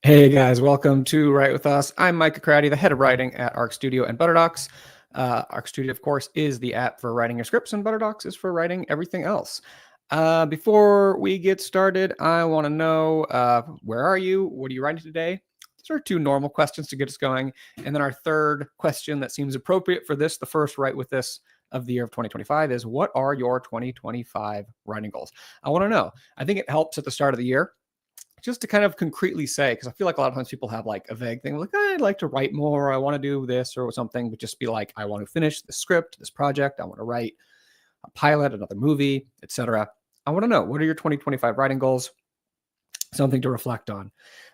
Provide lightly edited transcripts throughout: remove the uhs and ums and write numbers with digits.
Hey guys, welcome to Write With Us. I'm Micah Crowdy, the head of writing at Arc Studio and Butterdocs. Arc Studio, of course, is the app for writing your scripts, and Butterdocs is for writing everything else. Before we get started, I want to know, where are you? What are you writing today? These are two normal questions to get us going. And then our third question that seems appropriate for this, the first Write With This of the year of 2025, is what are your 2025 writing goals? I want to know. I think it helps at the start of the year just to kind of concretely say, because I feel like a lot of times people have like a vague thing, like, I'd like to write more, or I want to do this or something, but just be like, I want to finish this script, this project, I want to write a pilot, another movie, etc. I want to know, what are your 2025 writing goals? Something to reflect on.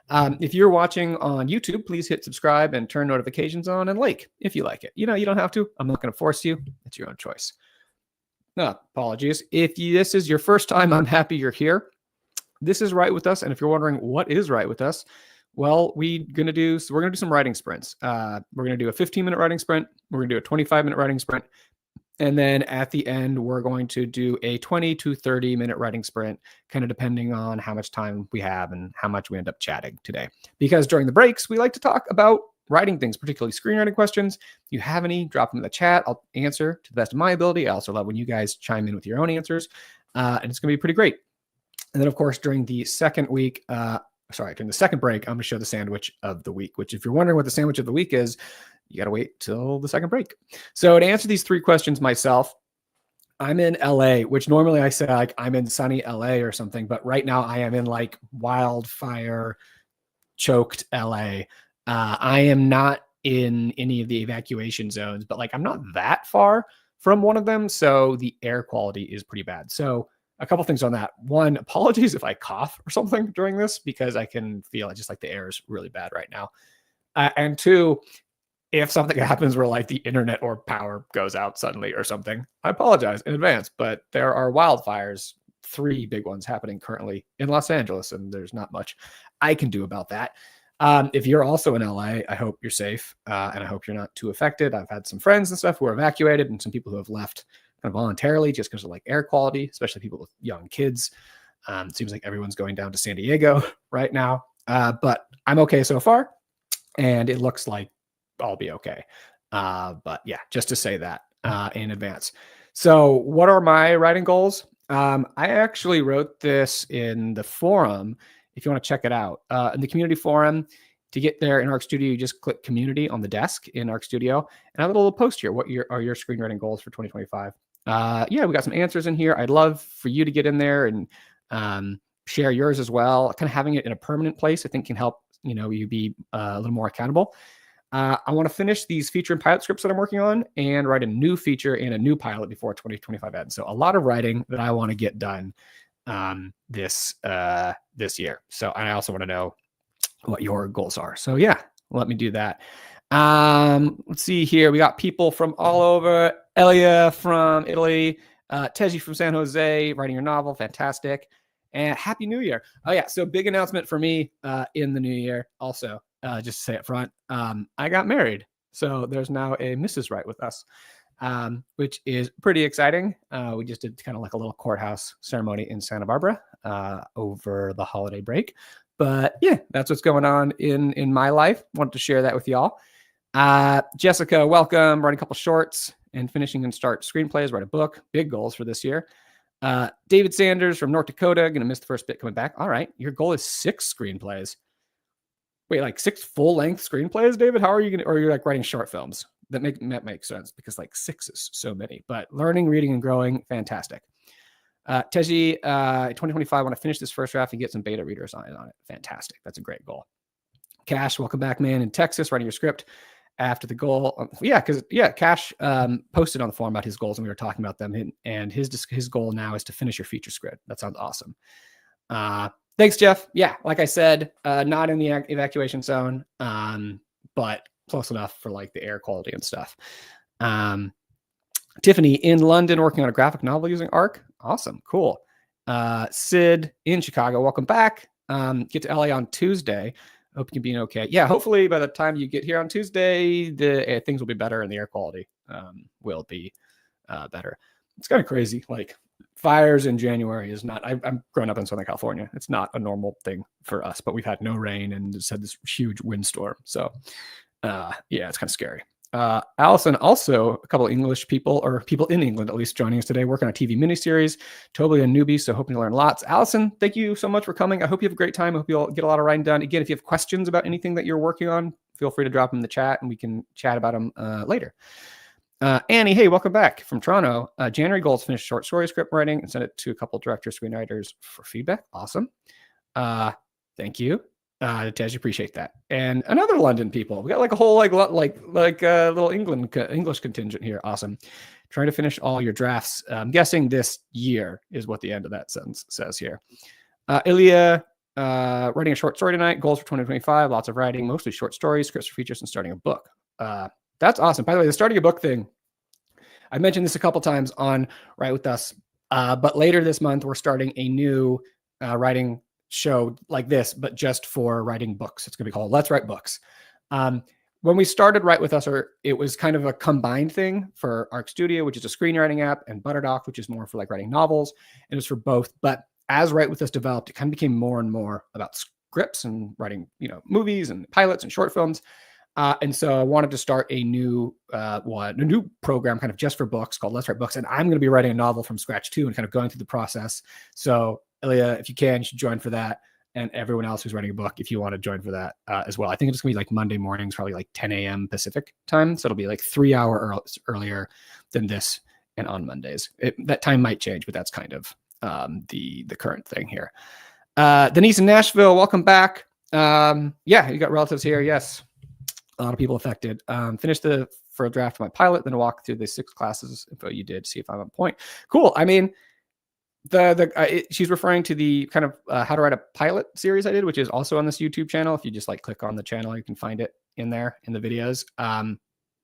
If you're watching on YouTube, please hit subscribe and turn notifications on and like if you like it. You don't have to. I'm not going to force you. It's your own choice. No, apologies. If this is your first time, I'm happy you're here. This is Write With Us, and if you're wondering what is Write With Us, well, we're gonna do some writing sprints. We're gonna do a 15-minute writing sprint. We're gonna do a 25-minute writing sprint, and then at the end, we're going to do a 20 to 30-minute writing sprint, kind of depending on how much time we have and how much we end up chatting today. Because during the breaks, we like to talk about writing things, particularly screenwriting questions. If you have any, drop them in the chat. I'll answer to the best of my ability. I also love when you guys chime in with your own answers, and it's gonna be pretty great. And then, of course, during the second break, I'm going to show the sandwich of the week, which if you're wondering what the sandwich of the week is, you got to wait till the second break. So to answer these three questions myself, I'm in LA, which normally I say like I'm in sunny LA or something, but right now I am in like wildfire choked LA. I am not in any of the evacuation zones, but like I'm not that far from one of them. So the air quality is pretty bad. So a couple things on that. One, apologies if I cough or something during this, because I can feel it, just like the air is really bad right now. And two, if something happens where like the internet or power goes out suddenly or something, I apologize in advance, but there are wildfires, 3 big ones happening currently in Los Angeles, and there's not much I can do about that. If you're also in LA, I hope you're safe, and I hope you're not too affected. I've had some friends and stuff who are evacuated, and some people who have left kind of voluntarily just because of like air quality, especially people with young kids. It seems like everyone's going down to San Diego right now, but I'm okay so far, and it looks like I'll be okay. But yeah, just to say that in advance. So what are my writing goals? I actually wrote this in the forum. If you want to check it out, in the community forum, to get there in Arc Studio, you just click community on the desk in Arc Studio, and I have a little post here. What are your screenwriting goals for 2025? Yeah, we got some answers in here. I'd love for you to get in there and share yours as well. Kind of having it in a permanent place, I think, can help you be a little more accountable. I want to finish these feature and pilot scripts that I'm working on and write a new feature and a new pilot before 2025 ends. So a lot of writing that I want to get done this year. So I also want to know what your goals are. So yeah, let me do that. Let's see here. We got people from all over. Elia from Italy, Teji from San Jose, writing your novel. Fantastic. And Happy New Year. Oh yeah. So big announcement for me in the new year. Also, just to say up front, I got married. So there's now a Mrs. Write With Us, which is pretty exciting. We just did kind of like a little courthouse ceremony in Santa Barbara over the holiday break. But yeah, that's what's going on in my life. Wanted to share that with y'all. Jessica, welcome. Writing a couple shorts and finishing and start screenplays, write a book. Big goals for this year. David Sanders from North Dakota, gonna miss the first bit coming back. All right, your goal is 6 screenplays. Wait, like 6 full-length screenplays, David? How are you gonna? Or you're like writing short films? That makes sense, because like 6 is so many. But learning, reading, and growing, fantastic. Teji, 2025, I want to finish this first draft and get some beta readers on it. Fantastic. That's a great goal. Cash, welcome back, man, in Texas, writing your script after the goal. Cash posted on the forum about his goals, and we were talking about them. And his goal now is to finish your feature script. That sounds awesome. Thanks, Jeff. Yeah, like I said, not in the evacuation zone, but close enough for like the air quality and stuff. Tiffany in London, working on a graphic novel using Arc. Awesome. Cool. Sid in Chicago, welcome back. Get to LA on Tuesday. Hope you can be okay. Yeah, hopefully by the time you get here on Tuesday, the things will be better and the air quality will be better. It's kind of crazy. Like fires in January is not, I'm grown up in Southern California. It's not a normal thing for us, but we've had no rain and just had this huge windstorm. So yeah, it's kind of scary. Allison, also a couple of English people, or people in England at least, joining us today, working on a TV miniseries. Totally a newbie, so hoping to learn lots. Allison, thank you so much for coming. I hope you have a great time. I hope you'll get a lot of writing done. Again, if you have questions about anything that you're working on, feel free to drop them in the chat and we can chat about them later. Annie, hey, welcome back from Toronto. January goals: finish short story script writing and send it to a couple directors, screenwriters for feedback. Awesome. Thank you. Tej, appreciate that. And another London people. We got like a whole little English contingent here. Awesome. Trying to finish all your drafts. I'm guessing this year is what the end of that sentence says here. Ilya, writing a short story tonight. Goals for 2025. Lots of writing, mostly short stories, scripts for features, and starting a book. That's awesome. By the way, the starting a book thing, I mentioned this a couple times on Write With Us, but later this month, we're starting a new writing show like this, but just for writing books. It's going to be called Let's Write Books. When we started Write With Us, it was kind of a combined thing for Arc Studio, which is a screenwriting app, and Butterdoc, which is more for like writing novels. And it was for both. But as Write With Us developed, it kind of became more and more about scripts and writing, movies and pilots and short films. And so I wanted to start a new program kind of just for books called Let's Write Books. And I'm going to be writing a novel from scratch too, and kind of going through the process. So Ilya, if you can, you should join for that. And everyone else who's writing a book, if you want to join for that as well. I think it's going to be like Monday mornings, probably like 10 a.m. Pacific time. So it'll be like 3 hours earlier than this, and on Mondays. That time might change, but that's kind of the current thing here. Denise in Nashville, welcome back. Yeah, you got relatives here. Yes. A lot of people affected. Finished for a draft of my pilot, then walk through the 6 classes info you did, see if I'm on point. Cool. I mean, she's referring to the kind of how to write a pilot series I did, which is also on this YouTube channel. If you just like click on the channel, you can find it in there in the videos.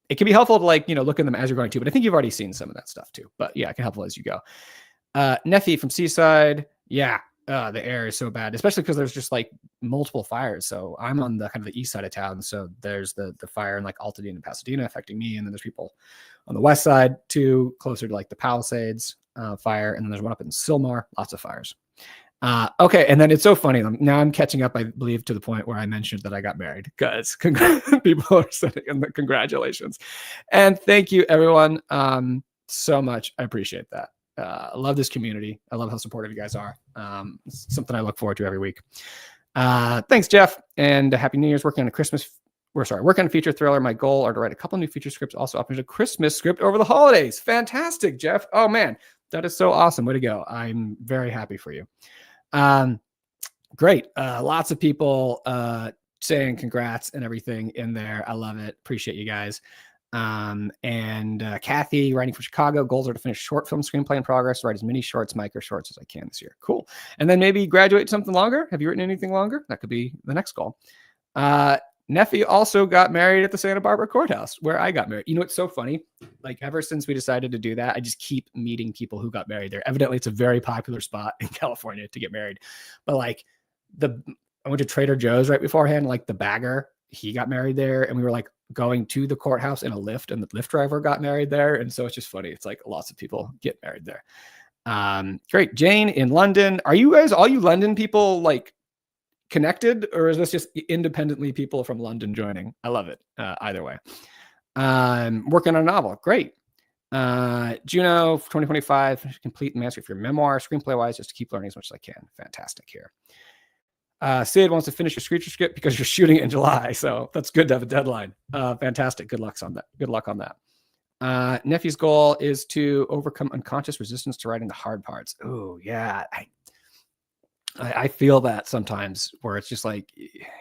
It can be helpful to look at them as you're going to, but I think you've already seen some of that stuff too. But yeah, it can help as you go. Neffy from Seaside. Yeah. The air is so bad, especially because there's just like multiple fires. So I'm on the kind of the east side of town. So there's the fire in like Altadena and Pasadena affecting me. And then there's people on the west side too, closer to like the Palisades fire. And then there's one up in Sylmar, lots of fires. Okay. And then it's so funny. Now I'm catching up, I believe, to the point where I mentioned that I got married, because people are sending in the congratulations. And thank you everyone so much. I appreciate that. I love this community. I love how supportive you guys are. It's something I look forward to every week. Thanks, Jeff. And Happy New Year's. Working on a feature thriller. My goal are to write a couple new feature scripts, also up into a Christmas script over the holidays. Fantastic, Jeff. Oh man, that is so awesome. Way to go. I'm very happy for you. Great. Lots of people saying congrats and everything in there. I love it. Appreciate you guys. Kathy, writing for Chicago, goals are to finish short film screenplay in progress, write as many shorts, micro shorts as I can this year. Cool. And then maybe graduate to something longer. Have you written anything longer? That could be the next goal. Neffy also got married at the Santa Barbara courthouse where I got married. You know, it's so funny. Like ever since we decided to do that, I just keep meeting people who got married there. Evidently it's a very popular spot in California to get married. But like I went to Trader Joe's right beforehand, like the bagger, he got married there, and we were like going to the courthouse in a Lyft, and the Lyft driver got married there. And so it's just funny. It's like lots of people get married there. Great. Jane in London. Are you guys, all you London people, like connected, or is this just independently people from London joining? I love it. Either way. Working on a novel. Great. Juno 2025, complete manuscript for your memoir, screenplay wise, just to keep learning as much as I can. Fantastic here. Sid wants to finish your screecher script because you're shooting it in July. So that's good to have a deadline. Fantastic. Good luck on that. Good luck on that. Nephew's goal is to overcome unconscious resistance to writing the hard parts. Oh yeah. I feel that sometimes, where it's just like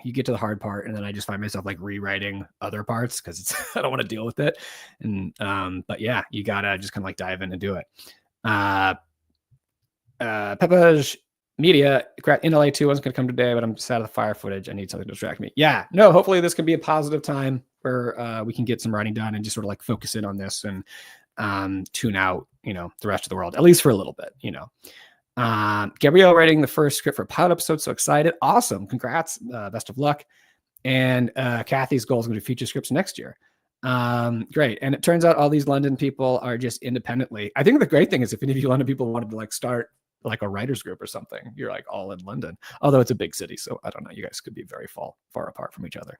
you get to the hard part and then I just find myself like rewriting other parts because it's I don't want to deal with it. And but yeah, you gotta just kind of like dive in and do it. Pepaj Media in LA too wasn't going to come today, but I'm just out of the fire footage. I need something to distract me. Yeah, no, hopefully this can be a positive time where we can get some writing done and just sort of like focus in on this and tune out, the rest of the world, at least for a little bit, Gabrielle writing the first script for a pilot episode. So excited. Awesome. Congrats. Best of luck. And Kathy's goal is going to be feature scripts next year. Great. And it turns out all these London people are just independently. I think the great thing is if any of you London people wanted to like start like a writers group or something, you're like all in London. Although it's a big city, so I don't know. You guys could be very far apart from each other.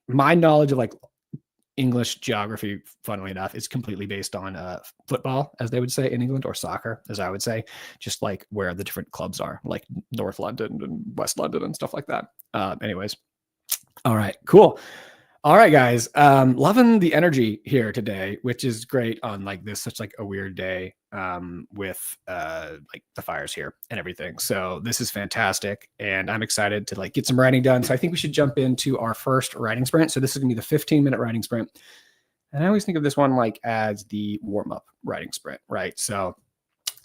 My knowledge of like English geography, funnily enough, is completely based on football, as they would say in England, or soccer, as I would say, just like where the different clubs are, like North London and West London and stuff like that. Anyways, all right, cool. All right, guys. Loving the energy here today, which is great on like this such like a weird day with like the fires here and everything. So this is fantastic, and I'm excited to like get some writing done. So I think we should jump into our first writing sprint. So this is gonna be the 15-minute writing sprint, and I always think of this one like as the warm up writing sprint, right? So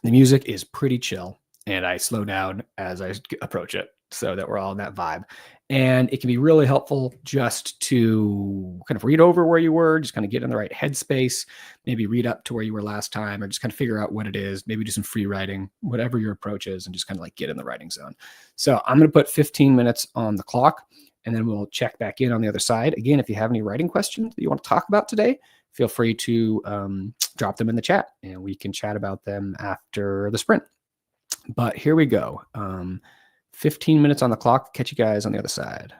the music is pretty chill, and I slow down as I approach it so that we're all in that vibe. And it can be really helpful just to kind of read over where you were, just kind of get in the right headspace, maybe read up to where you were last time, or just kind of figure out what it is, maybe do some free writing, whatever your approach is, and just kind of like get in the writing zone. So I'm going to put 15 minutes on the clock, and then we'll check back in on the other side. Again, if you have any writing questions that you want to talk about today, feel free to drop them in the chat, and we can chat about them after the sprint. But here we go. 15 minutes on the clock. Catch you guys on the other side.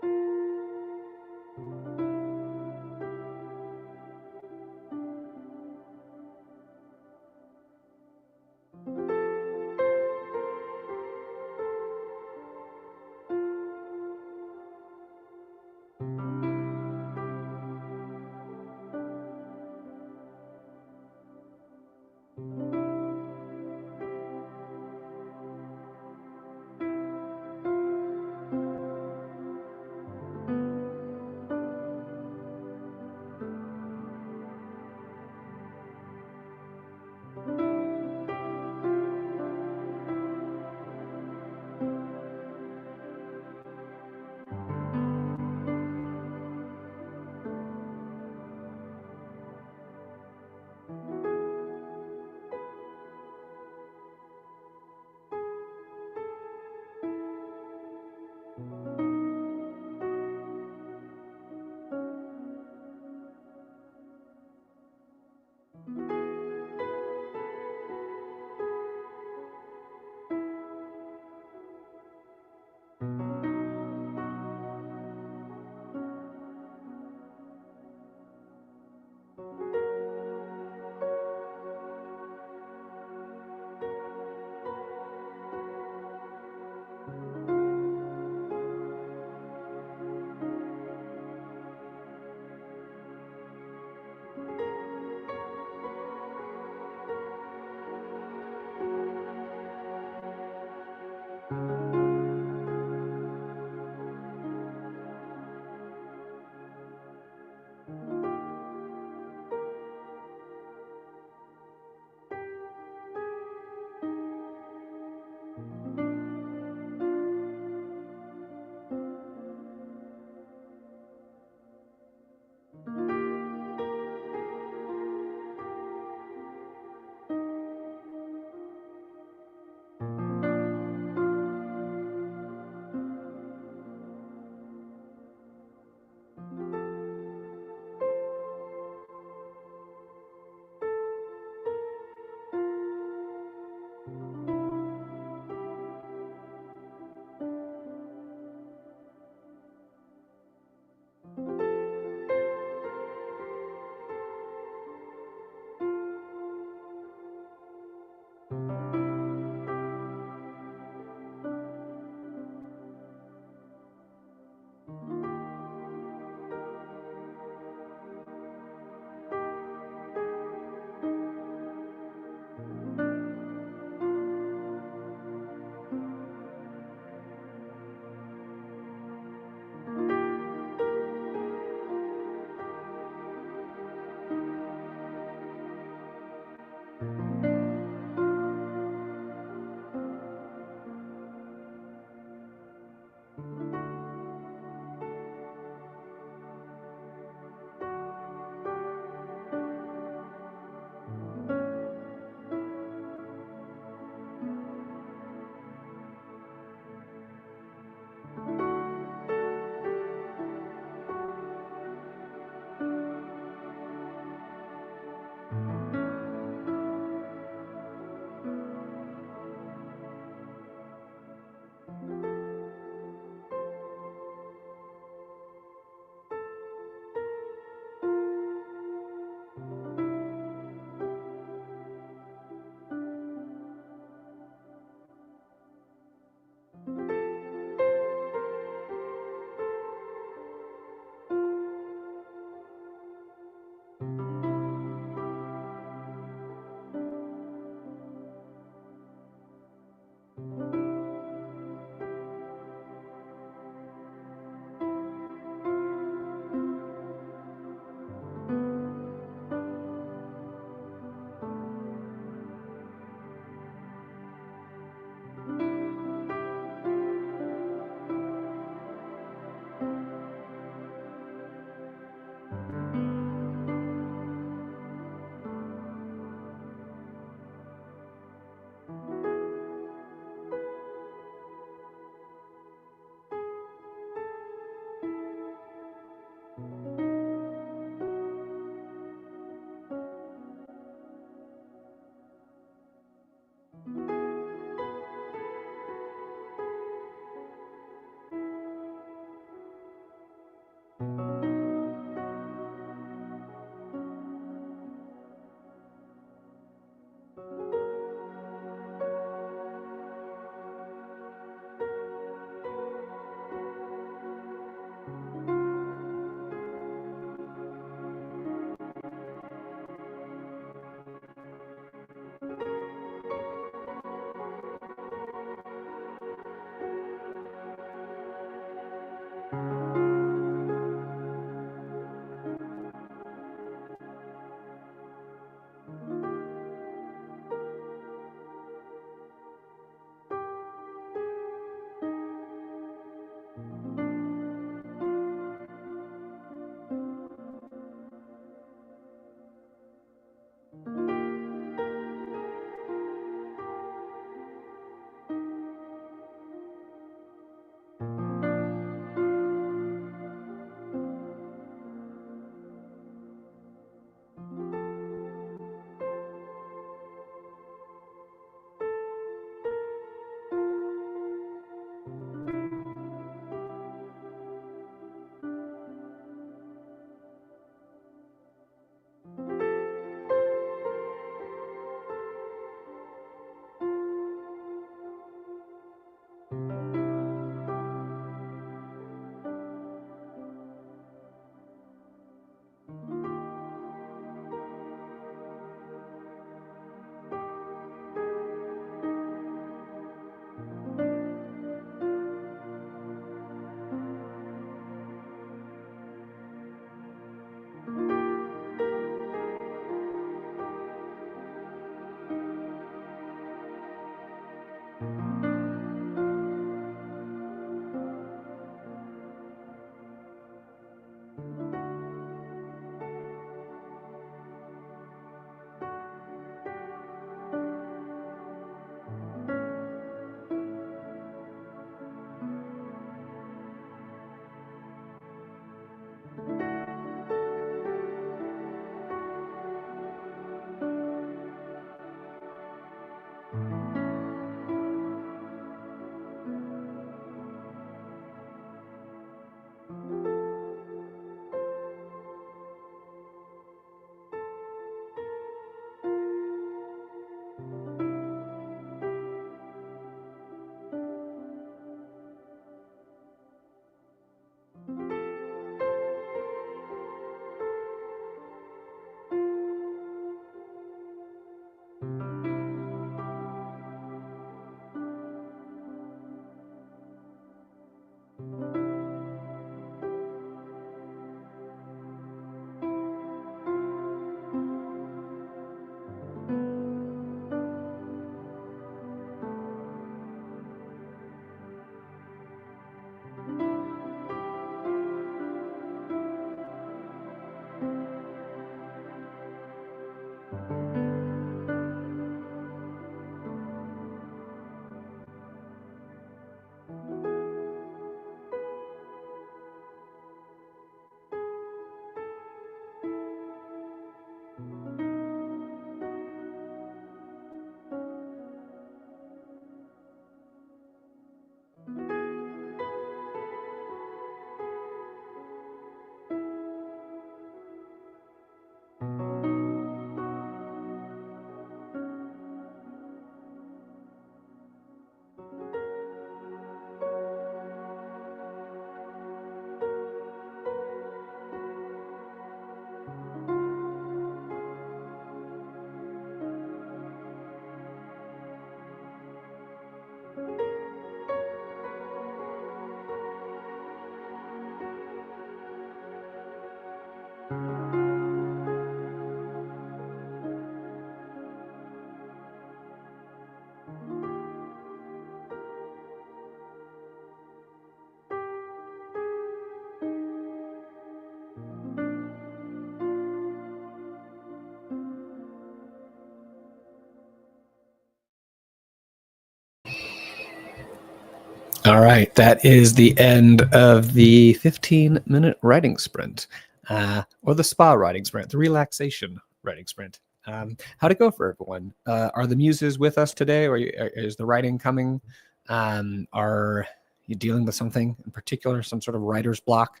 All right, that is the end of the 15-minute writing sprint, or the spa writing sprint, the relaxation writing sprint. How'd it go for everyone? Are the muses with us today, or is the writing coming? Are you dealing with something in particular, some sort of writer's block,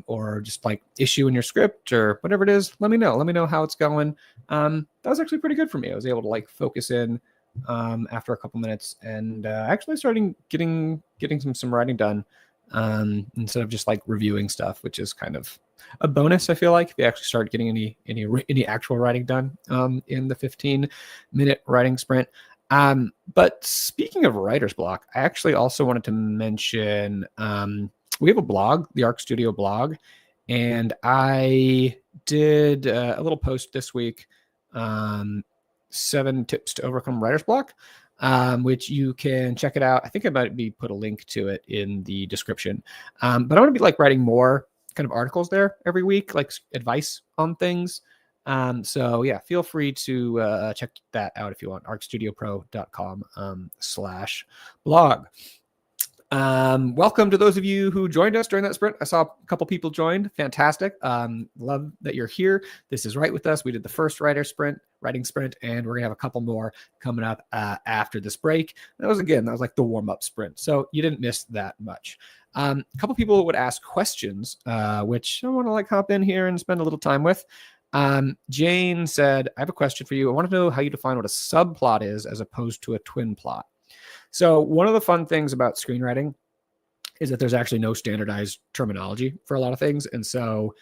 or just like issue in your script or whatever it is? Let me know. Let me know how it's going. That was actually pretty good for me. I was able to like focus in after a couple minutes and actually starting getting some writing done instead of just like reviewing stuff, which is kind of a bonus. I feel like if you actually start getting any actual writing done in the 15-minute writing sprint. But speaking of writer's block, I actually also wanted to mention we have a blog, the Arc Studio blog, and I did a little post this week. 7 tips to overcome writer's block, which you can check it out. I think I might be put a link to it in the description. But I want to be like writing more kind of articles there every week, like advice on things. So yeah, feel free to check that out if you want. arcstudiopro.com/blog. Welcome to those of you who joined us during that sprint. I saw a couple people joined. Fantastic. Love that you're here. This is Write With Us. We did the first writing sprint, and we're gonna have a couple more coming up after this break. That was like the warm-up sprint, so you didn't miss that much. A couple people would ask questions, which I want to like hop in here and spend a little time with. Jane said, I have a question for you. I want to know how you define what a subplot is as opposed to a twin plot. So one of the fun things about screenwriting is that there's actually no standardized terminology for a lot of things. And so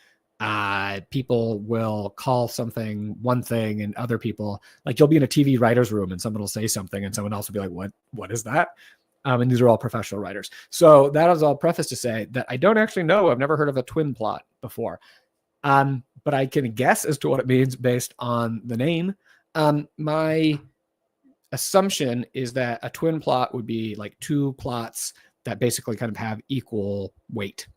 people will call something one thing, and other people, like you'll be in a TV writer's room and someone will say something and someone else will be like, what is that? And these are all professional writers. So that is all preface to say that I don't actually know. I've never heard of a twin plot before. But I can guess as to what it means based on the name. My assumption is that a twin plot would be like 2 plots that basically kind of have equal weight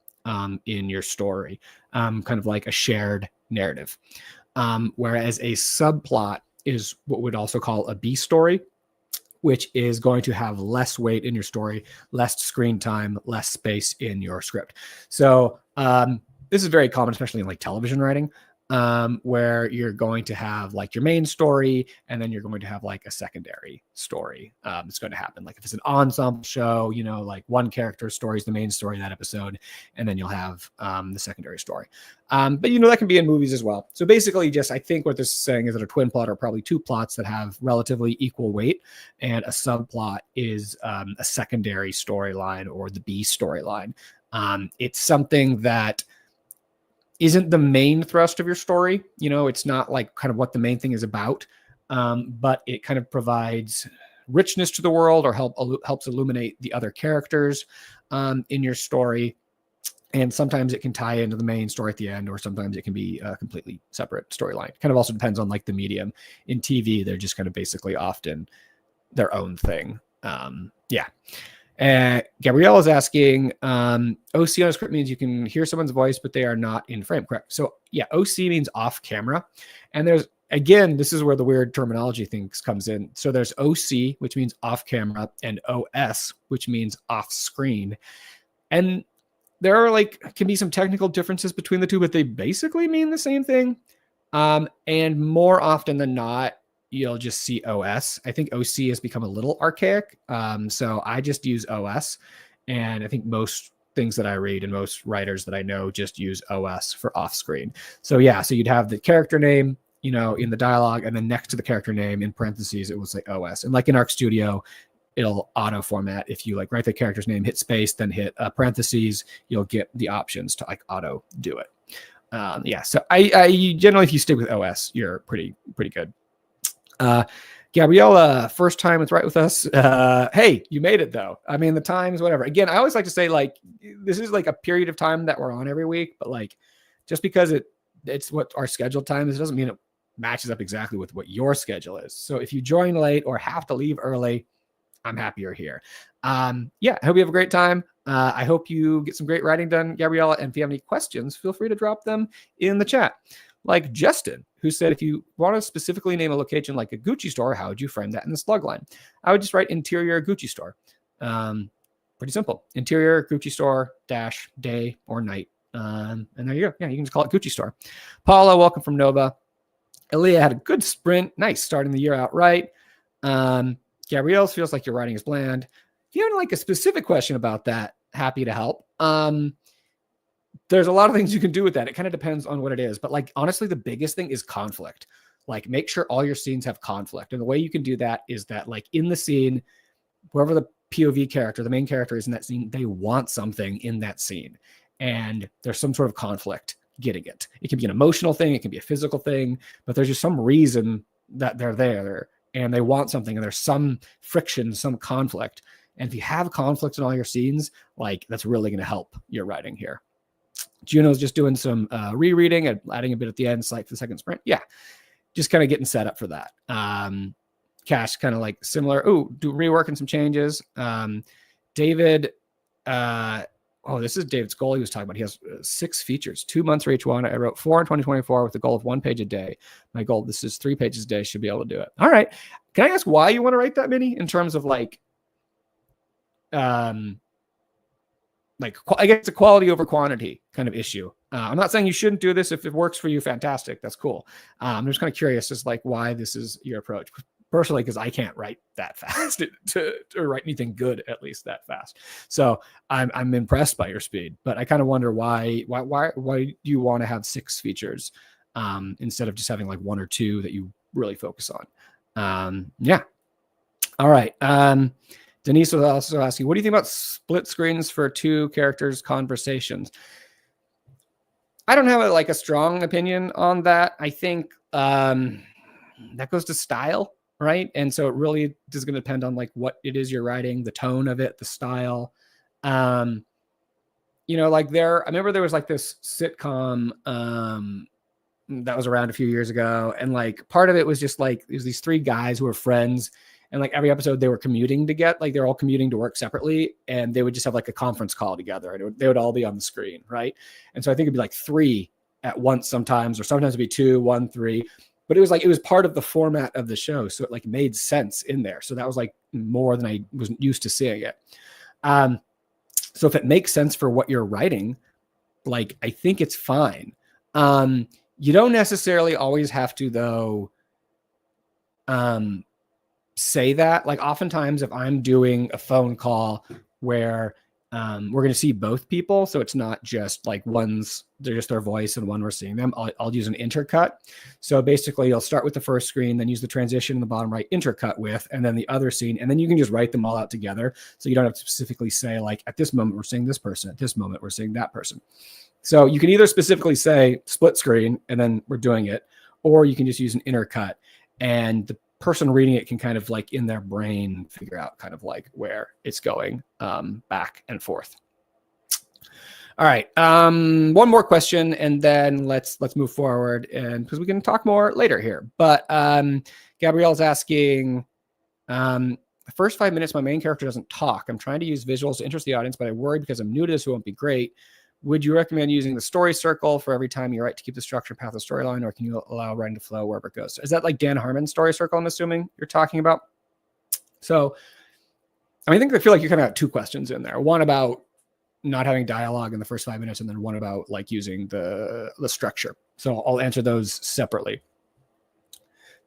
in your story, kind of like a shared narrative. Whereas a subplot is what we'd also call a B story, which is going to have less weight in your story, less screen time, less space in your script. So this is very common, especially in like television writing, where you're going to have like your main story, and then you're going to have like a secondary story. It's going to happen. Like if it's an ensemble show, like one character's story is the main story of that episode, and then you'll have the secondary story. But that can be in movies as well. So basically I think what this is saying is that a twin plot are probably 2 plots that have relatively equal weight, and a subplot is a secondary storyline or the B storyline. It's something that isn't the main thrust of your story. It's not like kind of what the main thing is about, but it kind of provides richness to the world or helps illuminate the other characters in your story. And sometimes it can tie into the main story at the end, or sometimes it can be a completely separate storyline. Kind of also depends on like the medium. In TV, they're just kind of basically often their own thing. Yeah. Gabrielle is asking, OC on a script means you can hear someone's voice, but they are not in frame. Correct. So yeah, OC means off camera. And this is where the weird terminology things comes in. So there's OC, which means off camera, and OS, which means off screen. And there are can be some technical differences between the two, but they basically mean the same thing. And more often than not, you'll just see OS. I think OC has become a little archaic. So I just use OS. And I think most things that I read and most writers that I know just use OS for off screen. So yeah, so you'd have the character name, in the dialogue, and then next to the character name in parentheses, it will say OS. And like in Arc Studio, it'll auto format. If you write the character's name, hit space, then hit parentheses, you'll get the options to auto do it. Yeah. So I generally, if you stick with OS, you're pretty good. Gabriella, first time it's Write With Us. Hey, you made it though. I mean, the times, whatever. Again, I always like to say this is a period of time that we're on every week, but just because it's what our scheduled time is, it doesn't mean it matches up exactly with what your schedule is. So if you join late or have to leave early, I'm happy you're here. Yeah, I hope you have a great time. I hope you get some great writing done, Gabriella. And if you have any questions, feel free to drop them in the chat. Like Justin, who said, if you want to specifically name a location like a Gucci store, how would you frame that in the slug line? I would just write interior Gucci store. Pretty simple. Interior, Gucci store, dash, day or night. And there you go. Yeah, you can just call it Gucci store. Paula, welcome from Nova. Aaliyah had a good sprint. Nice, starting the year out right. Gabrielle feels like your writing is bland. If you have like a specific question about that, happy to help. There's a lot of things you can do with that. It kind of depends on what it is. But like, honestly, the biggest thing is conflict. Like, make sure all your scenes have conflict. And the way you can do that is that, like, in the scene, whoever the POV character, the main character is in that scene, they want something in that scene. And there's some sort of conflict getting it. It can be an emotional thing. It can be a physical thing. But there's just some reason that they're there and they want something. And there's some friction, some conflict. And if you have conflict in all your scenes, like, that's really going to help your writing here. Juno's just doing some rereading and adding a bit at the end, like the second sprint. Yeah, just kind of getting set up for that. Cash, kind of like similar. Oh, reworking some changes. David, this is David's goal he was talking about. He has 6 features, 2 months for each one. I wrote 4 in 2024 with the goal of 1 page a day. My goal, this is 3 pages a day, should be able to do it. All right. Can I ask why you want to write that many in terms of like, I guess it's a quality over quantity kind of issue. I'm not saying you shouldn't do this. If it works for you, fantastic. That's cool. I'm just kind of curious as like why this is your approach. Personally, because I can't write that fast to write anything good, at least that fast. So I'm impressed by your speed, but I kind of wonder why do you want to have 6 features instead of just having like 1 or 2 that you really focus on? Yeah. All right. Denise was also asking, what do you think about split screens for 2 characters' conversations? I don't have a strong opinion on that. I think that goes to style, right? And so it really is going to depend on like what it is you're writing, the tone of it, the style. I remember there was like this sitcom that was around a few years ago, and like part of it was just like there's these 3 guys who were friends. And like every episode they were commuting to get, like they're all commuting to work separately, and they would just have like a conference call together, and they would all be on the screen. Right. And so I think it'd be like 3 at once sometimes, or sometimes it'd be 2, 1, 3, but it was part of the format of the show. So it like made sense in there. So that was like more than I was used to seeing it. So if it makes sense for what you're writing, like, I think it's fine. You don't necessarily always have to though, say that. Like oftentimes if I'm doing a phone call where we're going to see both people, so it's not just like they're just their voice and one we're seeing them, I'll use an intercut. So basically you'll start with the first screen, then use the transition in the bottom right, intercut with, and then the other scene, and then you can just write them all out together. So you don't have to specifically say like, at this moment we're seeing this person, at this moment we're seeing that person. So you can either specifically say split screen and then we're doing it, or you can just use an intercut, and the person reading it can kind of like in their brain figure out kind of like where it's going back and forth. All right. One more question and then let's move forward, and because we can talk more later here. But Gabrielle's asking, the first 5 minutes, my main character doesn't talk. I'm trying to use visuals to interest the audience, but I worry because I'm new to this, it won't be great. Would you recommend using the story circle for every time you write to keep the structure path of storyline, or can you allow writing to flow wherever it goes? Is that like Dan Harmon's story circle, I'm assuming you're talking about? So I think I feel like you kind of got 2 questions in there. One about not having dialogue in the first 5 minutes, and then one about like using the structure. So I'll answer those separately.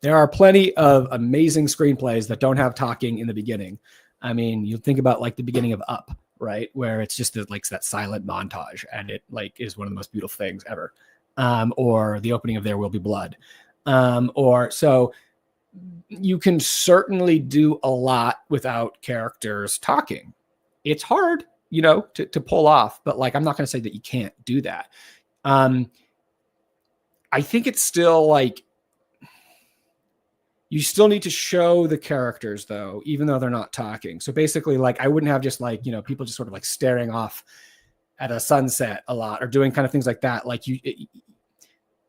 There are plenty of amazing screenplays that don't have talking in the beginning. I mean, you think about like the beginning of Up, right? Where it's just that silent montage, and it like is one of the most beautiful things ever. Or the opening of There Will Be Blood. So you can certainly do a lot without characters talking. It's hard, to pull off, but like, I'm not going to say that you can't do that. I think it's still like, you still need to show the characters though, even though they're not talking. So basically, like, I wouldn't have just like, people just sort of like staring off at a sunset a lot or doing kind of things like that. Like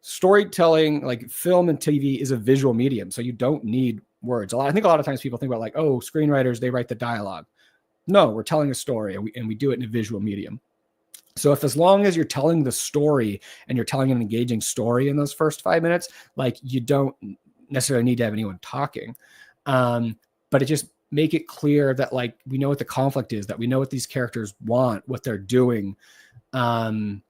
storytelling, like film and TV is a visual medium. So you don't need words. I think a lot of times people think about like, oh, screenwriters, they write the dialogue. No, we're telling a story, and we do it in a visual medium. So as long as you're telling the story and you're telling an engaging story in those first 5 minutes, like, you don't necessarily need to have anyone talking. But it just make it clear that like we know what the conflict is, that we know what these characters want, what they're doing, what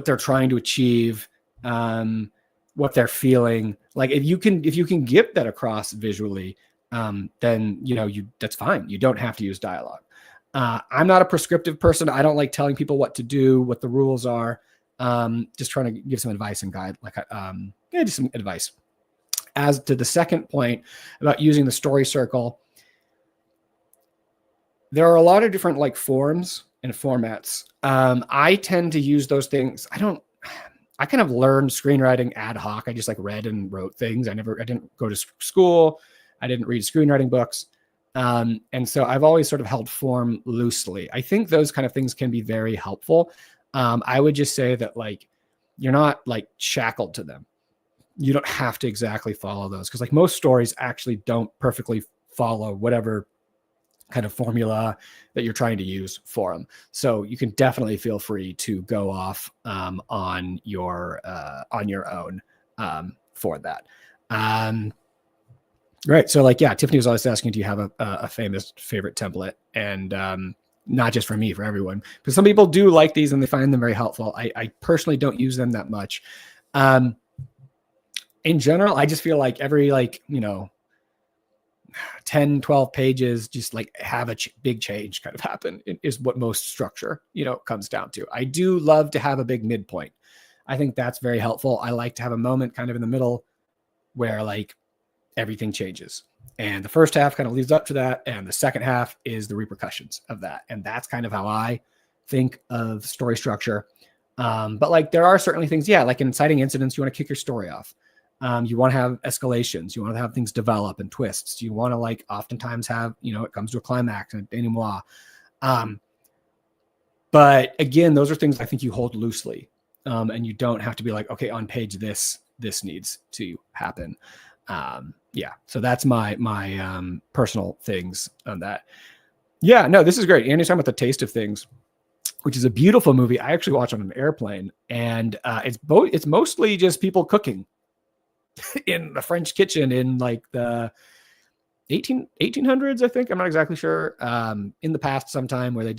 they're trying to achieve, what they're feeling. Like if you can get that across visually, then that's fine. You don't have to use dialogue. I'm not a prescriptive person. I don't like telling people what to do, what the rules are. Just trying to give some advice and guide, just some advice. As to the second point about using the story circle, there are a lot of different like forms and formats. I tend to use those things. I kind of learned screenwriting ad hoc. I just like read and wrote things. I didn't go to school. I didn't read screenwriting books. And so I've always sort of held form loosely. I think those kind of things can be very helpful. I would just say that like, you're not like shackled to them. You don't have to exactly follow those, because like most stories actually don't perfectly follow whatever kind of formula that you're trying to use for them. So you can definitely feel free to go off on your own for that. Right. So like, yeah, Tiffany was always asking, do you have a famous favorite template? And not just for me, for everyone, because some people do like these and they find them very helpful. I personally don't use them that much. In general, I just feel like every 10, 12 pages, just like have a big change kind of happen is what most structure, comes down to. I do love to have a big midpoint. I think that's very helpful. I like to have a moment kind of in the middle where like everything changes. And the first half kind of leads up to that. And the second half is the repercussions of that. And that's kind of how I think of story structure. But like, there are certainly things, like in inciting incidents, you want to kick your story off. You want to have escalations. You want to have things develop and twists. You want to like oftentimes have, it comes to a climax and denouement. But again, those are things I think you hold loosely. And you don't have to be like, okay, on page this needs to happen. So that's my personal things on that. Yeah, no, this is great. Andy's talking about The Taste of Things, which is a beautiful movie. I actually watched on an airplane, and it's mostly just people cooking in the French kitchen in like the 1800s, I think. I'm not exactly sure. In the past sometime where they're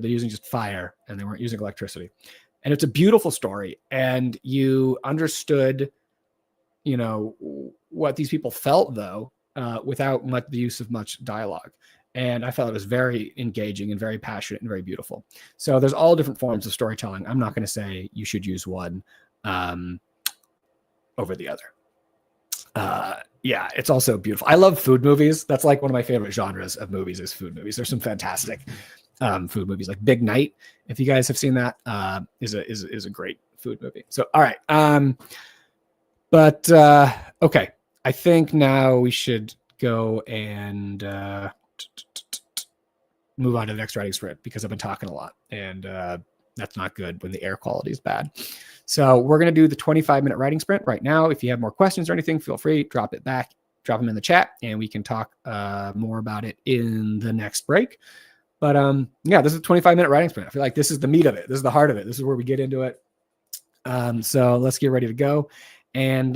using just fire and they weren't using electricity. And it's a beautiful story. And you understood, what these people felt though, without much the use of much dialogue. And I felt it was very engaging and very passionate and very beautiful. So there's all different forms of storytelling. I'm not going to say you should use one over the other. It's also beautiful. I love food movies. That's like one of my favorite genres of movies is food movies. There's some fantastic food movies, like Big Night. If you guys have seen that, is a great food movie. So, all right. Okay. I think now we should go and move on to the next writing sprint, because I've been talking a lot, and that's not good when the air quality is bad. So we're going to do the 25-minute writing sprint right now. If you have more questions or anything, feel free, drop them in the chat, and we can talk more about it in the next break. But this is a 25-minute writing sprint. I feel like this is the meat of it. This is the heart of it. This is where we get into it. So let's get ready to go. And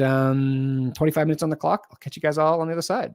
25 minutes on the clock. I'll catch you guys all on the other side.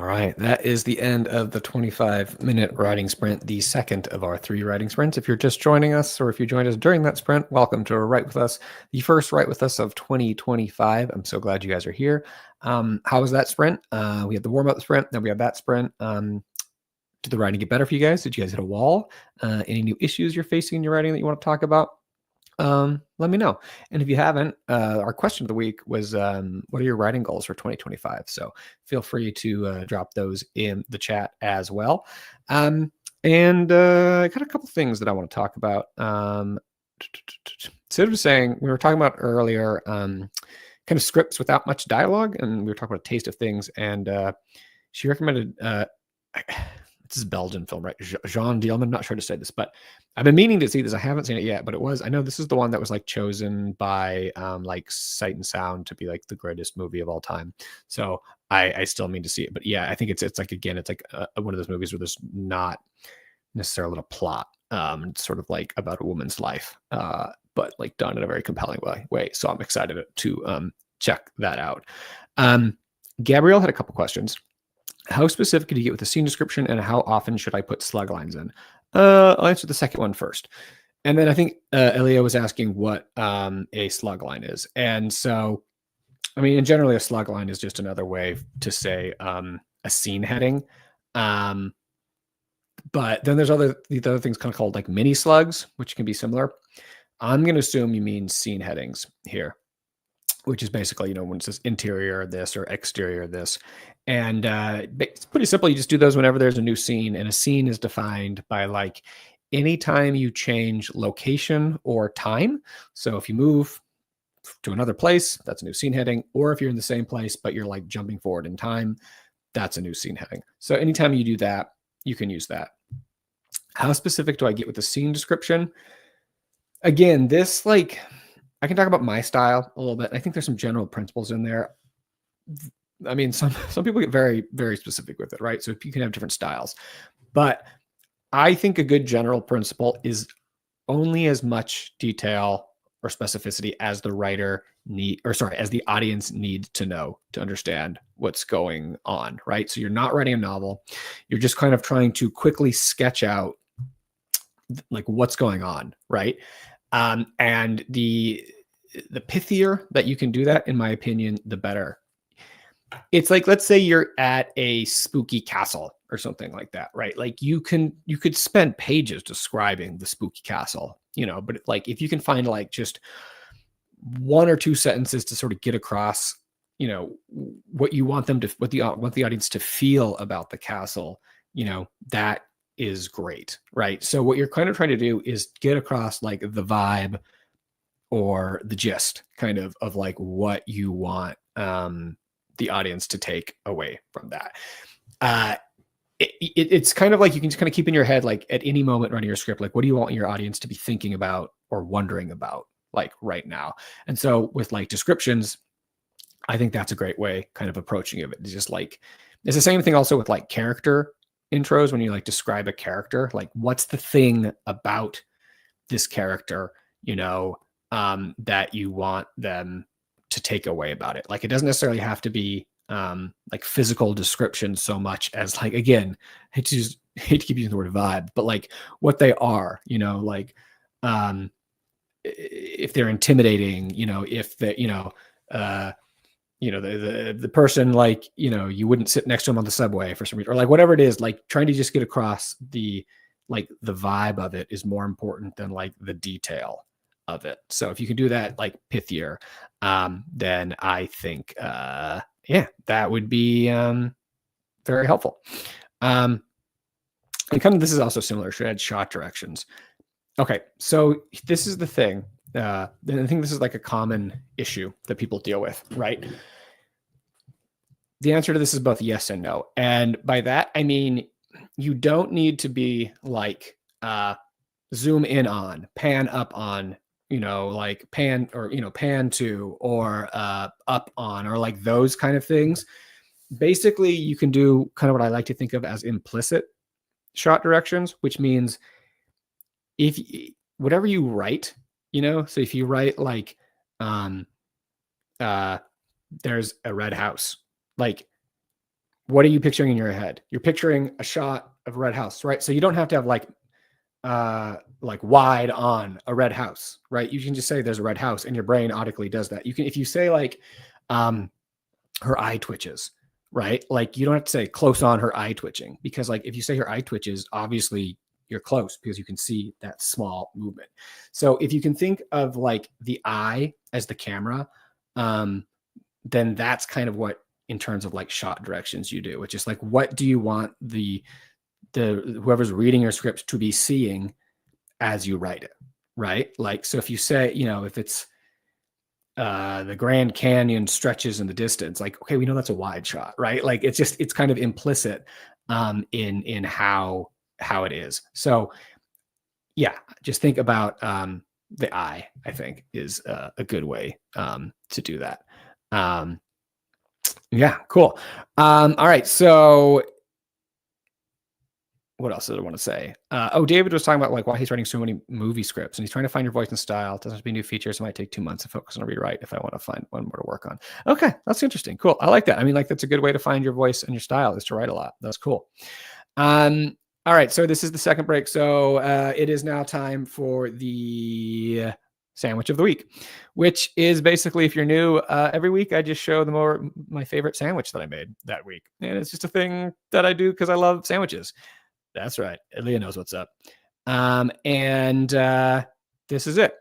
All right, that is the end of the 25-minute writing sprint, the second of our 3 writing sprints. If you're just joining us, or if you joined us during that sprint, welcome to Write With Us, the first Write With Us of 2025. I'm so glad you guys are here. How was that sprint? We had the warm-up sprint, then we had that sprint. Did the writing get better for you guys? Did you guys hit a wall? Any new issues you're facing in your writing that you want to talk about? Let me know. And if you haven't, our question of the week was, what are your writing goals for 2025? So feel free to drop those in the chat as well. I got a couple things that I want to talk about. Instead of saying, we were talking about earlier, kind of scripts without much dialogue, and we were talking about a taste of things, and she recommended, this is a Belgian film, right? Jean Dielman, not sure to say this, but I've been meaning to see this. I haven't seen it yet, but I know this is the one that was like chosen by like Sight and Sound to be like the greatest movie of all time. So I still mean to see it, but yeah, I think it's like, again, it's like one of those movies where there's not necessarily a plot. It's sort of like about a woman's life, but like done in a very compelling way. So I'm excited to check that out. Gabrielle had a couple questions. How specific can you get with the scene description, and how often should I put slug lines in? I'll answer the second one first. And then I think Elia was asking what a slug line is. And so, I mean, generally a slug line is just another way to say a scene heading. But then there's the other things kind of called like mini slugs, which can be similar. I'm going to assume you mean scene headings here, which is basically, when it says interior this or exterior this. And it's pretty simple. You just do those whenever there's a new scene, and a scene is defined by like anytime you change location or time. So if you move to another place, that's a new scene heading. Or if you're in the same place, but you're like jumping forward in time, that's a new scene heading. So anytime you do that, you can use that. How specific do I get with the scene description? Again, this like, I can talk about my style a little bit. I think there's some general principles in there. I mean, some people get very, very specific with it, right? So you can have different styles, but I think a good general principle is only as much detail or specificity as the writer as the audience needs to know to understand what's going on, right? So you're not writing a novel. You're just kind of trying to quickly sketch out like what's going on, right? And the pithier that you can do that, in my opinion, the better. It's like, let's say you're at a spooky castle or something like that, right? Like you could spend pages describing the spooky castle, but like if you can find like just 1 or 2 sentences to sort of get across, what you want what the audience to feel about the castle, that is great, right? So what you're kind of trying to do is get across like the vibe or the gist kind of like what you want the audience to take away from that. It's kind of like you can just kind of keep in your head, like at any moment running your script, like what do you want your audience to be thinking about or wondering about like right now? And so with like descriptions, I think that's a great way kind of approaching it. It's just like, it's the same thing also with like character intros. When you like describe a character, like what's the thing about this character, that you want them to take away about it. Like it doesn't necessarily have to be like physical description so much as like, again, hate to keep using the word vibe, but like what they are, like if they're intimidating, if the the person, like, you wouldn't sit next to them on the subway for some reason, or like whatever it is, like trying to just get across the vibe of it is more important than like the detail of it. So if you can do that like pithier, then I think, that would be very helpful. And kind of, this is also similar. Should add shot directions. Okay, so this is the thing. I think this is like a common issue that people deal with, right? The answer to this is both yes and no. And by that, I mean, you don't need to be like zoom in on, pan up on, like pan or, pan to, or up on, or like those kind of things. Basically, you can do kind of what I like to think of as implicit shot directions, which means if whatever you write, so if you write like, there's a red house, like what are you picturing in your head? You're picturing a shot of a red house, right? So you don't have to have like wide on a red house, right? You can just say there's a red house and your brain automatically does that. You can, if you say like, her eye twitches, right? Like you don't have to say close on her eye twitching, because like if you say her eye twitches, obviously you're close because you can see that small movement. So if you can think of like the eye as the camera, then that's kind of what, in terms of like shot directions, you do, which is like, what do you want the whoever's reading your script to be seeing as you write it, right? Like, so if you say, if it's the Grand Canyon stretches in the distance, like, okay, we know that's a wide shot, right? Like it's kind of implicit in how it is. So yeah, just think about the eye, I think, is a good way to do that. Yeah, cool. All right, so what else did I want to say? David was talking about like why he's writing so many movie scripts, and he's trying to find your voice and style. It doesn't have to be new features. It might take 2 months to focus on a rewrite if I want to find one more to work on. Okay, that's interesting. Cool. I like that. I mean, like that's a good way to find your voice and your style, is to write a lot. That's cool. All right, so this is the second break. So it is now time for the sandwich of the week, which is basically, if you're new, every week I just show my favorite sandwich that I made that week. And it's just a thing that I do because I love sandwiches. That's right. Leah knows what's up. And this is it.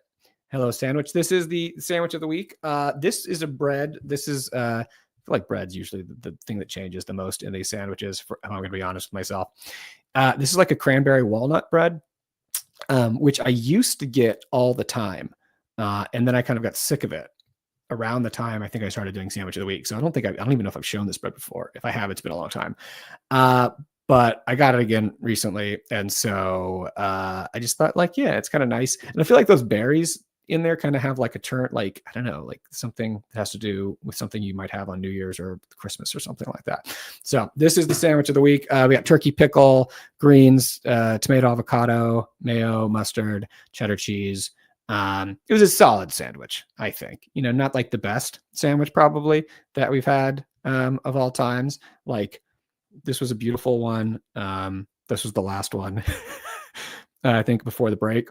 Hello, sandwich. This is the sandwich of the week. This is a bread. This is, I feel like bread's usually the thing that changes the most in these sandwiches, I'm going to be honest with myself. This is like a cranberry walnut bread, which I used to get all the time. And then I kind of got sick of it around the time I think I started doing sandwich of the week. So I don't even know if I've shown this bread before. If I have, it's been a long time. But I got it again recently. And so I just thought like, yeah, it's kind of nice. And I feel like those berries in there kind of have like a turn, like, I don't know, like something that has to do with something you might have on New Year's or Christmas or something like that. So this is the sandwich of the week. We got turkey pickle, greens, tomato, avocado, mayo, mustard, cheddar cheese. It was a solid sandwich, I think. Not like the best sandwich probably that we've had of all times. Like, this was a beautiful one. This was the last one, I think, before the break.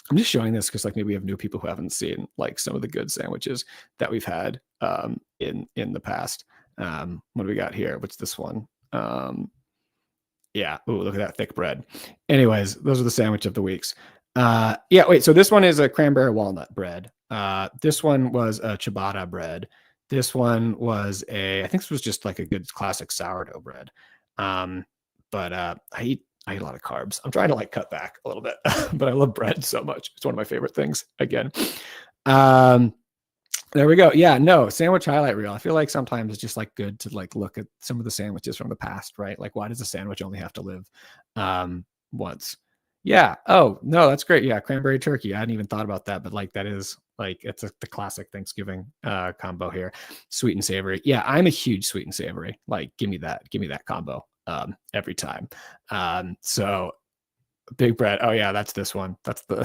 I'm just showing this because like maybe we have new people who haven't seen like some of the good sandwiches that we've had in the past. What do we got here? What's this one? Yeah. Ooh, look at that thick bread. Anyways, those are the sandwich of the weeks. Wait. So this one is a cranberry walnut bread. This one was a ciabatta bread. This one was I think this was just like a good classic sourdough bread. But I eat a lot of carbs. I'm trying to like cut back a little bit, but I love bread so much. It's one of my favorite things again. There we go. Yeah, no, sandwich highlight reel. I feel like sometimes it's just like good to like look at some of the sandwiches from the past, right? Like, why does a sandwich only have to live once? Yeah. Oh, no, that's great. Yeah, cranberry turkey. I hadn't even thought about that, but like that is like it's the classic Thanksgiving combo here. Sweet and savory. Yeah, I'm a huge sweet and savory. Like, give me that combo every time. So big bread. Oh yeah, that's this one. That's the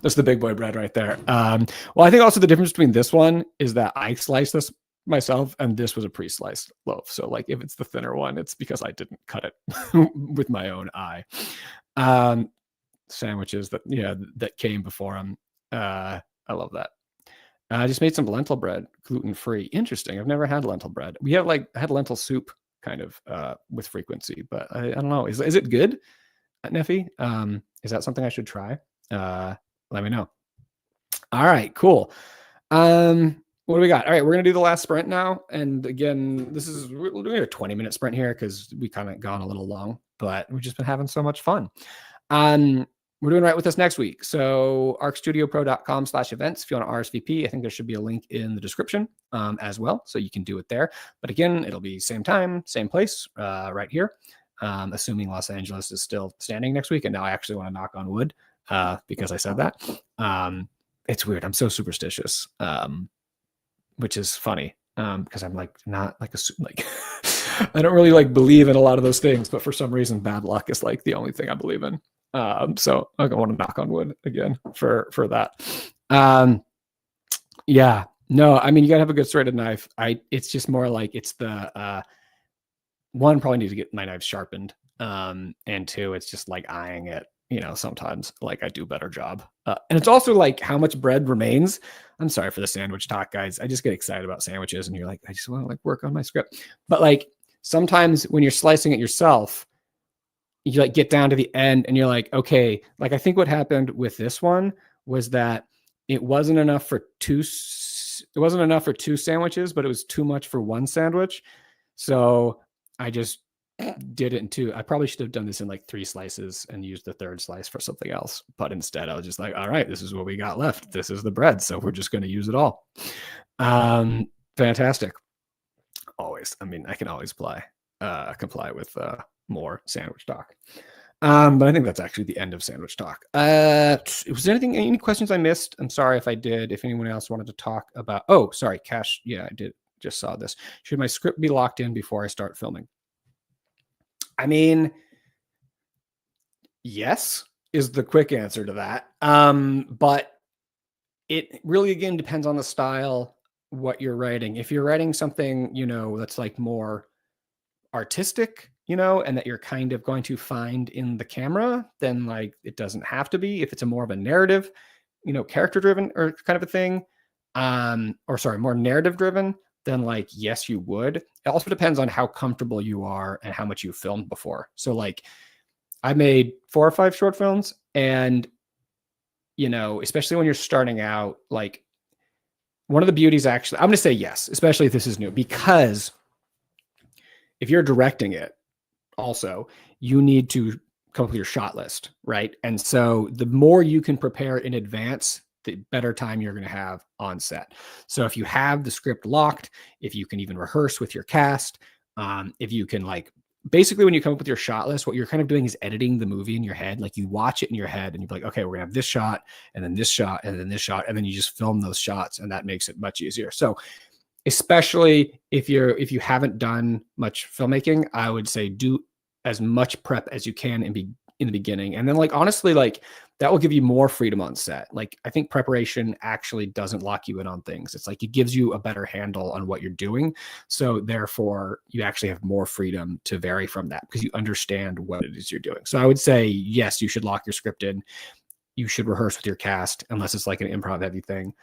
that's the big boy bread right there. Well, I think also the difference between this one is that I sliced this myself and this was a pre-sliced loaf. So like if it's the thinner one, it's because I didn't cut it with my own eye. Sandwiches that came before them. I love that. I just made some lentil bread, gluten-free. Interesting. I've never had lentil bread. We have I had lentil soup kind of with frequency, but I don't know. Is it good, Neffy? Is that something I should try? Let me know. All right, cool. What do we got? All right, we're gonna do the last sprint now. And again, we're doing a 20-minute sprint here because we kind of gone a little long, but we've just been having so much fun. We're doing Right With Us next week. So arcstudiopro.com/events. If you want to RSVP, I think there should be a link in the description as well. So you can do it there. But again, it'll be same time, same place, right here. Assuming Los Angeles is still standing next week. And now I actually want to knock on wood because I said that. It's weird. I'm so superstitious, which is funny because I'm like not like I don't really like believe in a lot of those things, but for some reason, bad luck is like the only thing I believe in. So I want to knock on wood again for that. Yeah, no, I mean, you gotta have a good serrated knife. It's just more like it's the one, probably need to get my knives sharpened. And two, it's just like eyeing it, sometimes like I do a better job. And it's also like how much bread remains. I'm sorry for the sandwich talk, guys. I just get excited about sandwiches and you're like, I just want to like work on my script. But like sometimes when you're slicing it yourself, you like get down to the end and you're like, okay, like I think what happened with this one was that it wasn't enough for two sandwiches, but it was too much for one sandwich. So I just did it in two. I probably should have done this in like 3 slices and used the third slice for something else. But instead I was just like, all right, this is what we got left. This is the bread. So we're just going to use it all. Fantastic. Always. I mean, I can always comply with more sandwich talk. But I think that's actually the end of sandwich talk. Was there any questions I missed? I'm sorry if I did. If anyone else wanted to talk about, oh, sorry, Cash. Yeah, I did. Just saw this. Should my script be locked in before I start filming? I mean, yes, is the quick answer to that. But it really, again, depends on the style, what you're writing. If you're writing something, that's like more artistic, and that you're kind of going to find in the camera, then like it doesn't have to be. If it's a more of a narrative, character driven or kind of a thing, more narrative driven, then like, yes, you would. It also depends on how comfortable you are and how much you've filmed before. So like I made 4 or 5 short films and, especially when you're starting out, like one of the beauties actually, I'm going to say yes, especially if this is new, because if you're directing it also, you need to come up with your shot list, right? And so the more you can prepare in advance, the better time you're going to have on set. So if you have the script locked, if you can even rehearse with your cast, if you can like, basically when you come up with your shot list, what you're kind of doing is editing the movie in your head. Like you watch it in your head and you're like, okay, we're gonna have this shot and then this shot and then this shot. And then you just film those shots and that makes it much easier. So especially if you haven't done much filmmaking, I would say do as much prep as you can in the beginning. And then like, honestly, like that will give you more freedom on set. Like I think preparation actually doesn't lock you in on things. It's like, it gives you a better handle on what you're doing. So therefore you actually have more freedom to vary from that because you understand what it is you're doing. So I would say, yes, you should lock your script in. You should rehearse with your cast unless it's like an improv heavy thing.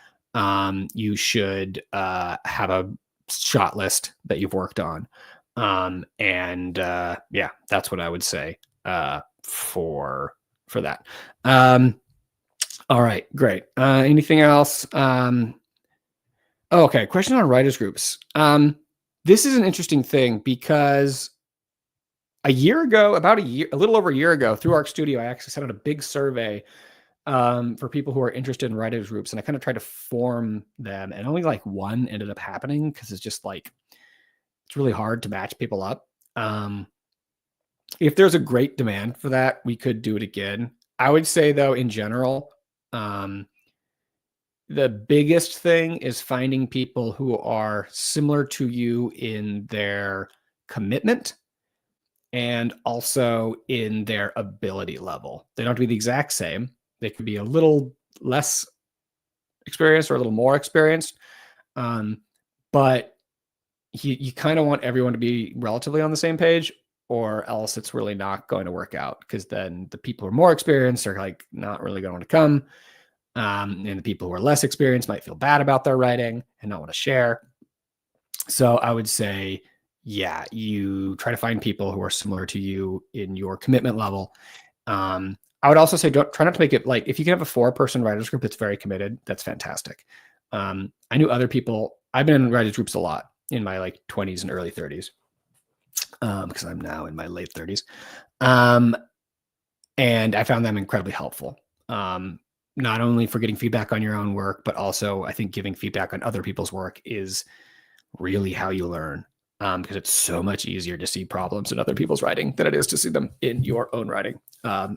You should have a shot list that you've worked on. Yeah, that's what I would say for that. All right, great. Anything else? Okay, question on writers groups. This is an interesting thing because a little over a year ago, through Arc Studio, I actually sent out a big survey for people who are interested in writers groups, and I kind of tried to form them, and only like one ended up happening because it's just like it's really hard to match people up. If there's a great demand for that, we could do it again. I would say though, in general, the biggest thing is finding people who are similar to you in their commitment and also in their ability level. They don't have to be the exact same. They could be a little less experienced or a little more experienced. But you kind of want everyone to be relatively on the same page, or else it's really not going to work out, because then the people who are more experienced are like not really going to come. And the people who are less experienced might feel bad about their writing and not want to share. So I would say, yeah, you try to find people who are similar to you in your commitment level. I would also say, try not to make it like, if you can have a 4-person writers group that's very committed, that's fantastic. I knew other people, I've been in writers groups a lot in my like 20s and early 30s, because I'm now in my late 30s. And I found them incredibly helpful. Not only for getting feedback on your own work, but also I think giving feedback on other people's work is really how you learn, because it's so much easier to see problems in other people's writing than it is to see them in your own writing.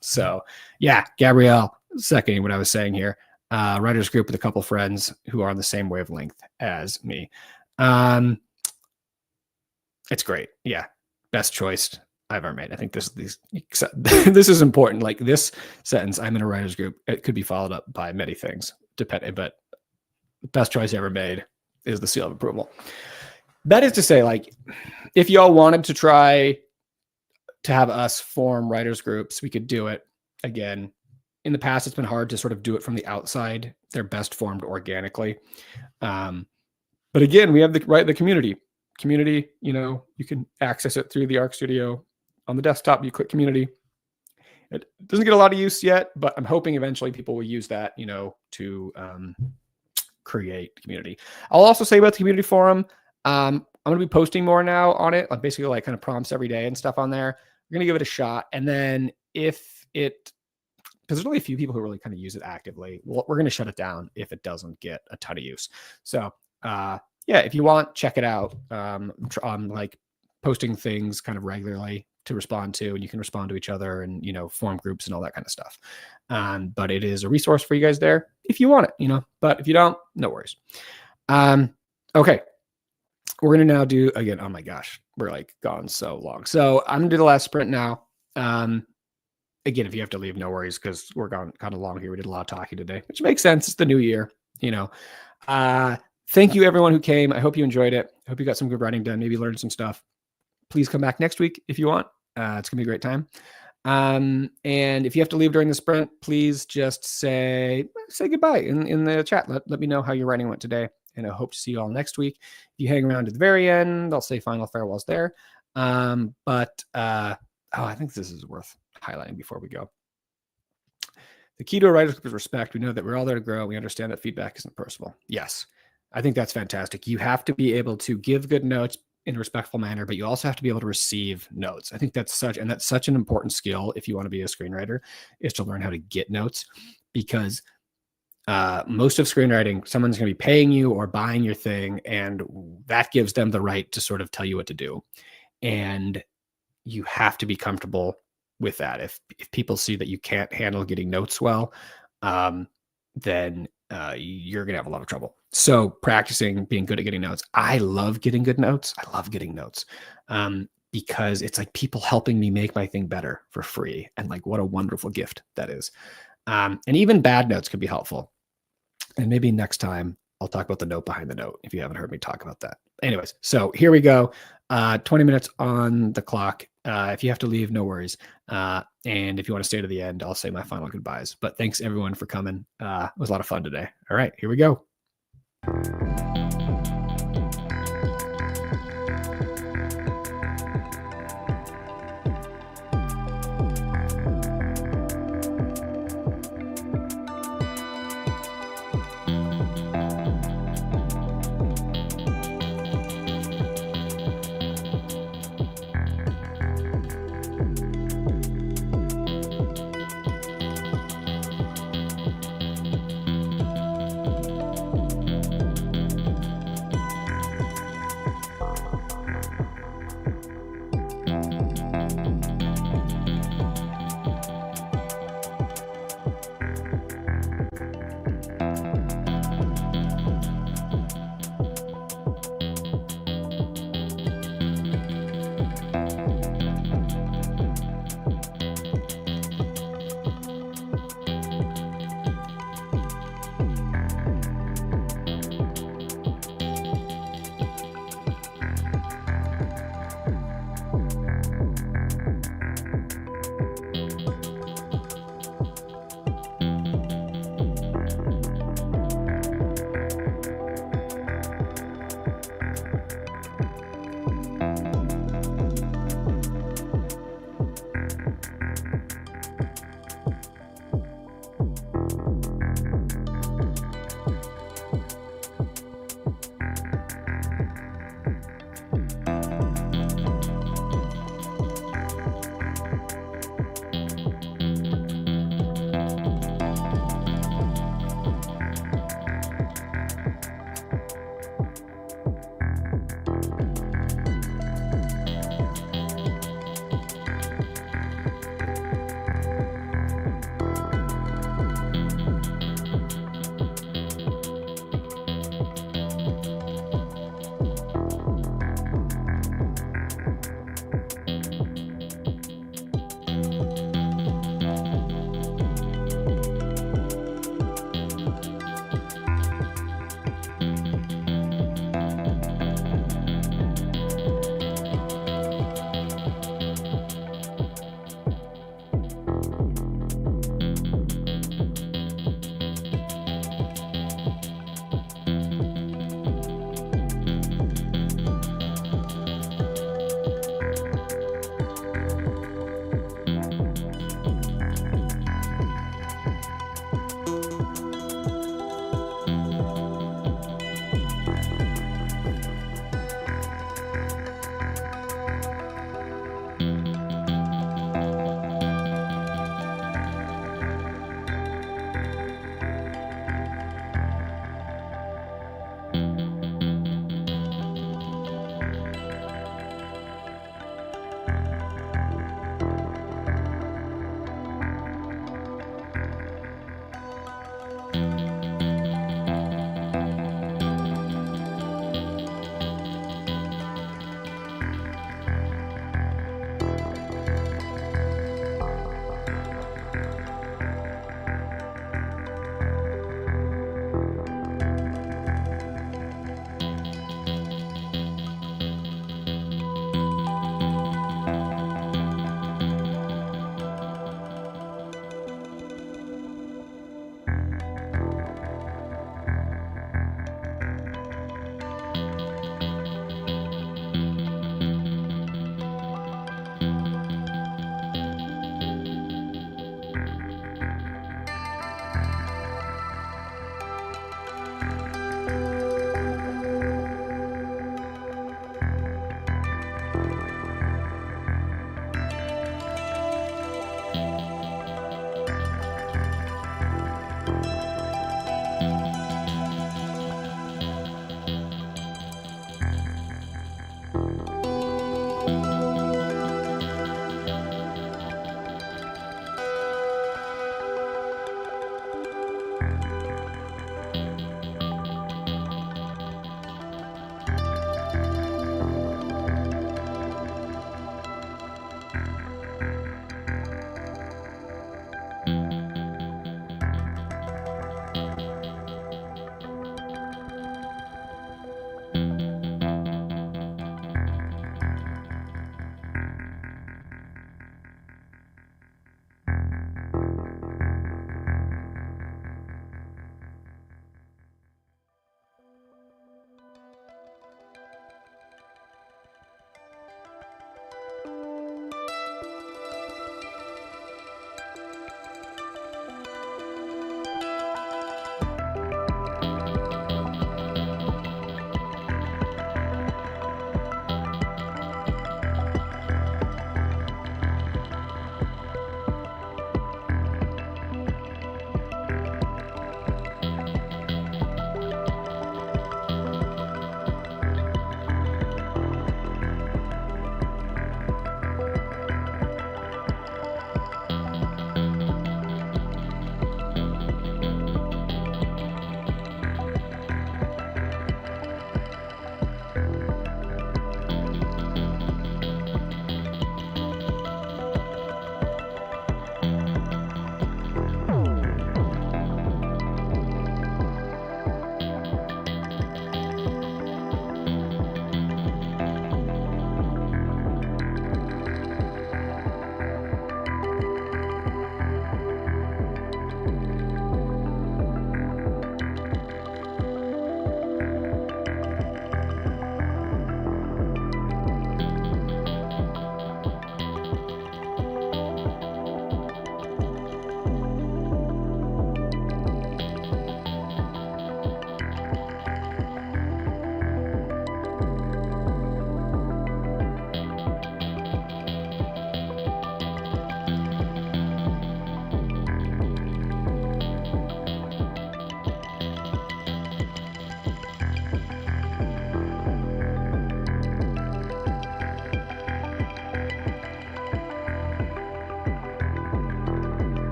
So yeah, Gabrielle, seconding what I was saying here, writers group with a couple friends who are on the same wavelength as me. It's great. Yeah. Best choice I've ever made. I think this is important. Like this sentence, I'm in a writer's group, it could be followed up by many things, but best choice ever made is the seal of approval. That is to say, like, if y'all wanted to try to have us form writers groups, we could do it. Again, in the past, it's been hard to sort of do it from the outside. They're best formed organically. But again, we have the community. Community, you can access it through the Arc Studio on the desktop. You click community. It doesn't get a lot of use yet, but I'm hoping eventually people will use that, to create community. I'll also say about the community forum, I'm going to be posting more now on it, like basically like kind of prompts every day and stuff on there. We're going to give it a shot. And then because there's only a few people who really kind of use it actively, we're going to shut it down if it doesn't get a ton of use. So, yeah, if you want, check it out. I'm like posting things kind of regularly to respond to, and you can respond to each other and, form groups and all that kind of stuff. But it is a resource for you guys there if you want it, but if you don't, no worries. Okay. We're going to now do, again, oh my gosh, we're like gone so long. So I'm going to do the last sprint now. Again, if you have to leave, no worries, because we're gone kind of long here. We did a lot of talking today, which makes sense. It's the new year, Thank you, everyone who came. I hope you enjoyed it. I hope you got some good writing done, maybe learned some stuff. Please come back next week if you want. It's going to be a great time. And if you have to leave during the sprint, please just say goodbye in the chat. Let me know how your writing went today. And I hope to see you all next week. If you hang around to the very end, I'll say final farewells there. I think this is worth highlighting before we go. The key to a writer's group is respect. We know that we're all there to grow. We understand that feedback isn't personal. Yes, I think that's fantastic. You have to be able to give good notes in a respectful manner, but you also have to be able to receive notes. I think that's such an important skill if you want to be a screenwriter, is to learn how to get notes, because most of screenwriting, someone's going to be paying you or buying your thing, and that gives them the right to sort of tell you what to do. And you have to be comfortable with that. If people see that you can't handle getting notes well, then you're going to have a lot of trouble. So practicing being good at getting notes. I love getting good notes. I love getting notes because it's like people helping me make my thing better for free. And like, what a wonderful gift that is. And even bad notes can be helpful. And maybe next time I'll talk about the note behind the note if you haven't heard me talk about that. Anyways, so here we go. 20 minutes on the clock. If you have to leave, no worries. And if you want to stay to the end, I'll say my final goodbyes. But thanks everyone for coming. It was a lot of fun today. All right, here we go.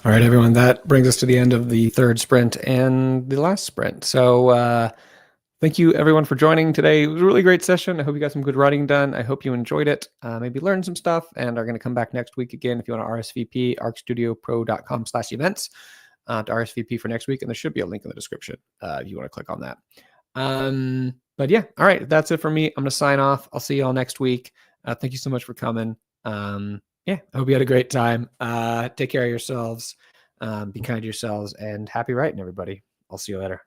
All right, everyone, that brings us to the end of the third sprint and the last sprint. So thank you, everyone, for joining today. It was a really great session. I hope you got some good writing done. I hope you enjoyed it, maybe learned some stuff, and are going to come back next week again. If you want to RSVP, arcstudiopro.com/events to RSVP for next week, and there should be a link in the description if you want to click on that. But yeah, all right, that's it for me. I'm going to sign off. I'll see you all next week. Thank you so much for coming. Yeah, I hope you had a great time. Take care of yourselves. Be kind to yourselves, and happy writing, everybody. I'll see you later.